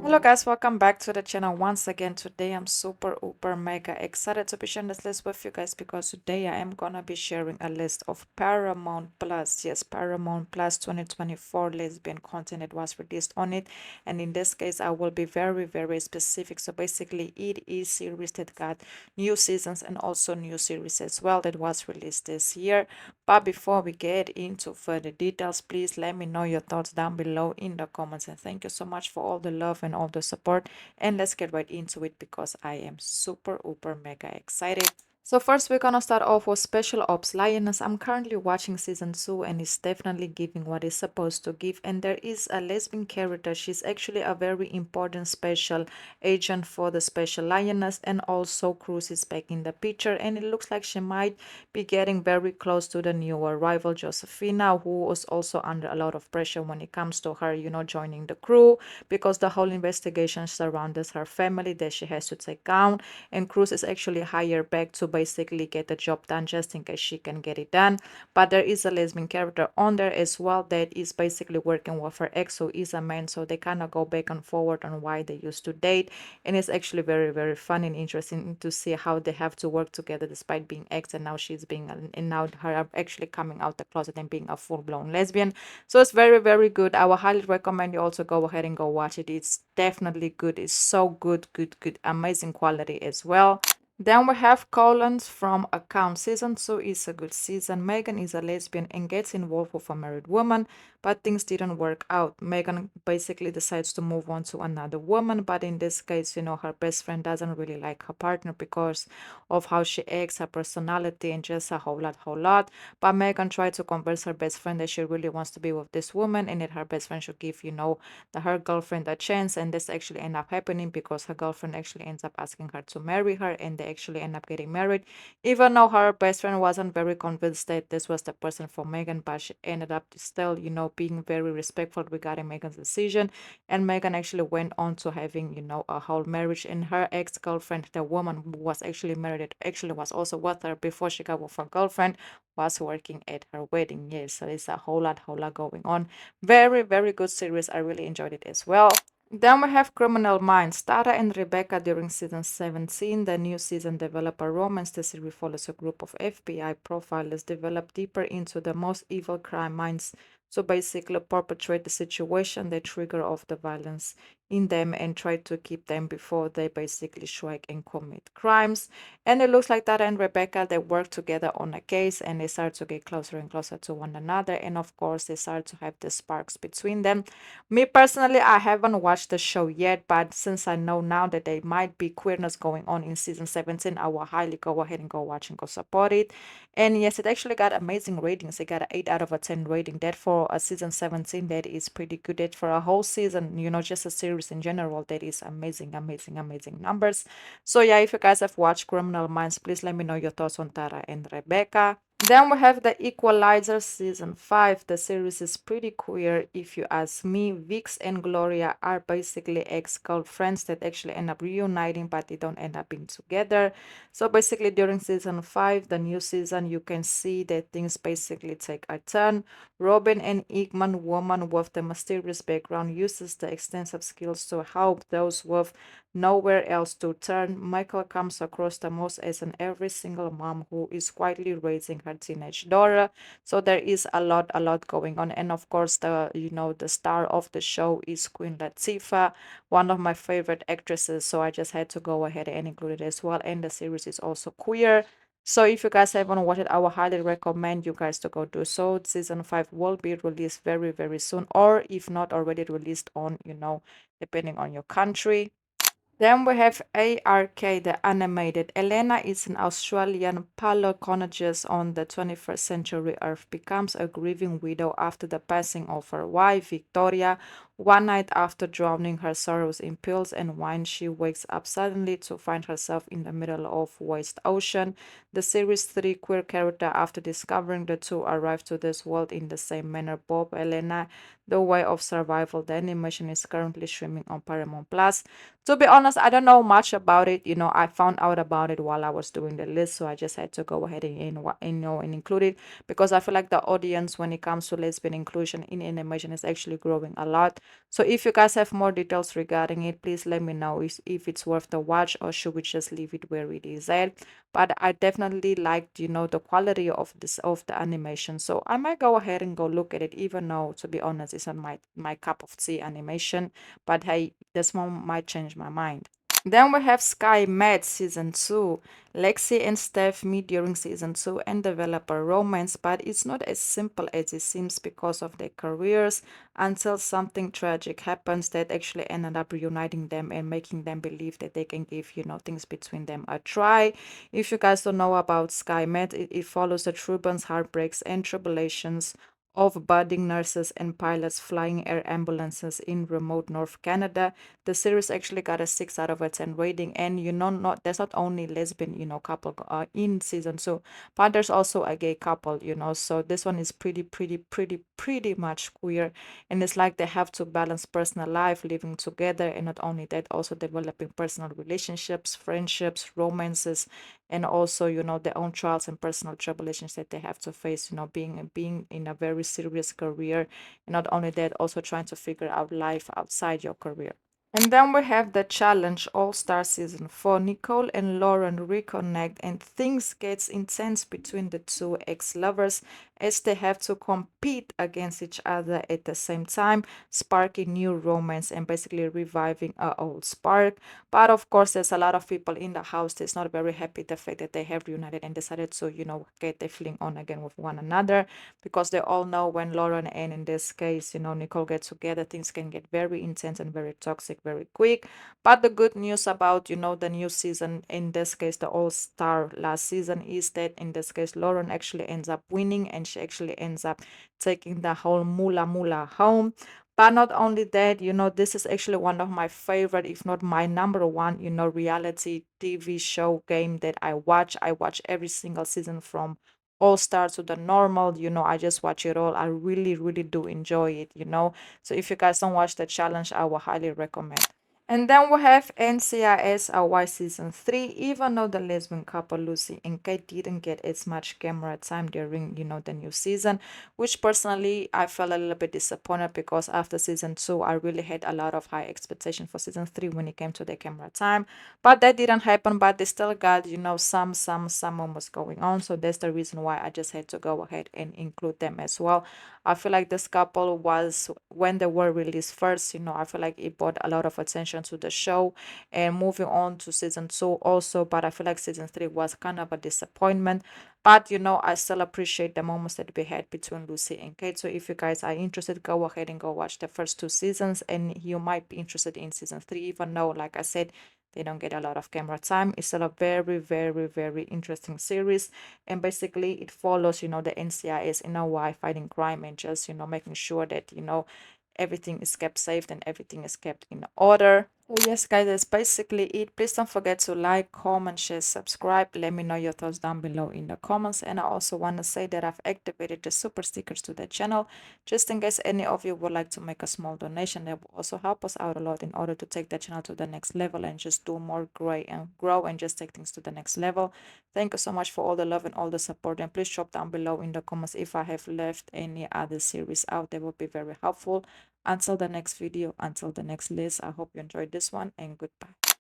Hello guys, welcome back to the channel once again. Today I'm super uber mega excited to be sharing this list with you guys because today I am gonna be sharing a list of Paramount Plus. Yes, Paramount Plus 2024 lesbian content that was released on it. And in this case, I will be very specific. So basically it is series that got new seasons and also new series as well that was released this year. But before we get into further details, please let me know your thoughts down below in the comments. And thank you so much for all the love and all the support. And let's get right into it because I am super, uber, mega excited. So first we're gonna start off with Special Ops Lioness. I'm currently watching season 2 and it's definitely giving what it's supposed to give. And there is a lesbian character. She's actually a very important special agent for the Special Lioness, and also Cruz is back in the picture, and it looks like she might be getting very close to the new arrival Josefina, who was also under a lot of pressure when it comes to her, joining the crew, because the whole investigation surrounds her family that she has to take down. And Cruz is actually hired back to basically get the job done just in case she can get it done. But there is a lesbian character on there as well that is basically working with her ex, who is a man, so they kind of go back and forward on why they used to date. And it's actually very fun and interesting to see how they have to work together despite being ex, and now she's being and now her actually coming out the closet and being a full-blown lesbian. So it's very good. I would highly recommend you also go ahead and go watch it. It's definitely good. It's so good, amazing quality as well. Then we have Collins from Account. Season 2 is a good season. Megan is a lesbian and gets involved with a married woman, but things didn't work out. Megan basically decides to move on to another woman, but in this case, her best friend doesn't really like her partner because of how she acts, her personality, and just a whole lot. But Megan tried to convince her best friend that she really wants to be with this woman and that her best friend should give, her girlfriend a chance. And this actually end up happening because her girlfriend actually ends up asking her to marry her, and they actually end up getting married. Even though her best friend wasn't very convinced that this was the person for Megan, but she ended up still, being very respectful regarding Megan's decision. And Megan actually went on to having, a whole marriage. And her ex-girlfriend, the woman who was actually married, actually was also with her before she got with her girlfriend, was working at her wedding. Yes, so it's a whole lot going on. Very good series. I really enjoyed it as well. Then we have Criminal Minds. Tara and Rebecca during season 17. The new season develop a romance. The series follows a group of FBI profilers develop deeper into the most evil crime minds to basically perpetrate the situation that trigger off the violence in them and try to keep them before they basically strike and commit crimes. And it looks like Tara and Rebecca, they work together on a case and they start to get closer and closer to one another. And of course, they start to have the sparks between them. Me personally, I haven't watched the show yet, but since I know now that there might be queerness going on in season 17, I will highly go ahead and go watch and go support it. And yes, it actually got amazing ratings. It got an 8 out of a 10 rating. That for a season 17, that is pretty good. That for a whole season, just a series in general, that is amazing numbers. So yeah, if you guys have watched Criminal Minds, please let me know your thoughts on Tara and Rebecca. Then we have the Equalizer season 5. The series is pretty queer if you ask me. Vix and Gloria are basically ex-girlfriends that actually end up reuniting, but they don't end up being together. So basically during season 5, the new season, you can see that things basically take a turn. Robin and Igman, woman with the mysterious background, uses the extensive skills to help those with nowhere else to turn. Michael comes across the most as an every single mom who is quietly raising her teenage daughter. So there is a lot going on. And of course, the star of the show is Queen Latifah, one of my favorite actresses. So I just had to go ahead and include it as well. And the series is also queer. So if you guys haven't watched it, I would highly recommend you guys to go do so. Season 5 will be released very soon, or if not already released on, depending on your country. Then we have ARK, the Animated. Elena is an Australian paleontologist on the 21st century Earth, becomes a grieving widow after the passing of her wife, Victoria. One night after drowning her sorrows in pills and wine, she wakes up suddenly to find herself in the middle of West Ocean. The series' three queer characters, after discovering the two, arrive to this world in the same manner. Bob, Elena, The Way of Survival. The animation is currently streaming on Paramount Plus. To be honest, I don't know much about it. I found out about it while I was doing the list, so I just had to go ahead and include it because I feel like the audience when it comes to lesbian inclusion in animation is actually growing a lot. So if you guys have more details regarding it, please let me know if it's worth the watch or should we just leave it where it is at. But I definitely liked, the quality of the animation. So I might go ahead and go look at it, even though, to be honest, it's not my cup of tea animation. But hey, this one might change my mind. Then we have Sky met season 2. Lexi and Steph meet during season 2 and develop a romance, but it's not as simple as it seems because of their careers until something tragic happens that actually ended up reuniting them and making them believe that they can give, things between them a try. If you guys don't know about Sky Med, it follows the Trubans, heartbreaks, and tribulations of budding nurses and pilots flying air ambulances in remote North Canada. The series actually got a 6 out of a 10 rating, and not there's not only lesbian couple in season 2, but there's also a gay couple, so this one is pretty much queer, and it's like they have to balance personal life, living together, and not only that, also developing personal relationships, friendships, romances, and also their own trials and personal tribulations that they have to face, being in a very serious career, and not only that, also trying to figure out life outside your career. And then we have the challenge All-Star Season 4. Nicole and Lauren reconnect and things gets intense between the two ex-lovers as they have to compete against each other at the same time, sparking new romance and basically reviving an old spark. But of course, there's a lot of people in the house that's not very happy the fact that they have reunited and decided to, get their feeling on again with one another, because they all know when Lauren and, in this case, Nicole get together, things can get very intense and very toxic very quick. But the good news about, the new season, in this case, the All-Star last season, is that in this case, Lauren actually ends up winning and she actually ends up taking the whole Mula Mula home. But not only that, this is actually one of my favorite, if not my number one, reality TV show game that I watch. I watch every single season from All Star to the normal. I just watch it all. I really do enjoy it. So if you guys don't watch the challenge, I will highly recommend. And then we have NCIS Hawaii Season 3. Even though the lesbian couple Lucy and Kate didn't get as much camera time during, the new season, which personally I felt a little bit disappointed because after Season 2, I really had a lot of high expectation for Season 3 when it came to the camera time. But that didn't happen, but they still got, some moments going on. So that's the reason why I just had to go ahead and include them as well. I feel like this couple was, when they were released first, I feel like it brought a lot of attention to the show. And moving on to season 2 also, but I feel like season 3 was kind of a disappointment. But I still appreciate the moments that we had between Lucy and Kate. So if you guys are interested, go ahead and go watch the first 2 seasons, and you might be interested in season 3, even though, like I said, they don't get a lot of camera time. It's still a very interesting series. And basically it follows, the NCIS in Hawaii fighting crime and just, making sure that, everything is kept safe and everything is kept in order. So yes, guys, that's basically it. Please don't forget to like, comment, share, subscribe. Let me know your thoughts down below in the comments. And I also want to say that I've activated the super stickers to the channel, just in case any of you would like to make a small donation. That will also help us out a lot in order to take the channel to the next level and just do more grow and just take things to the next level. Thank you so much for all the love and all the support. And please drop down below in the comments if I have left any other series out. That would be very helpful. Until the next video, until the next list, I hope you enjoyed this one, and goodbye.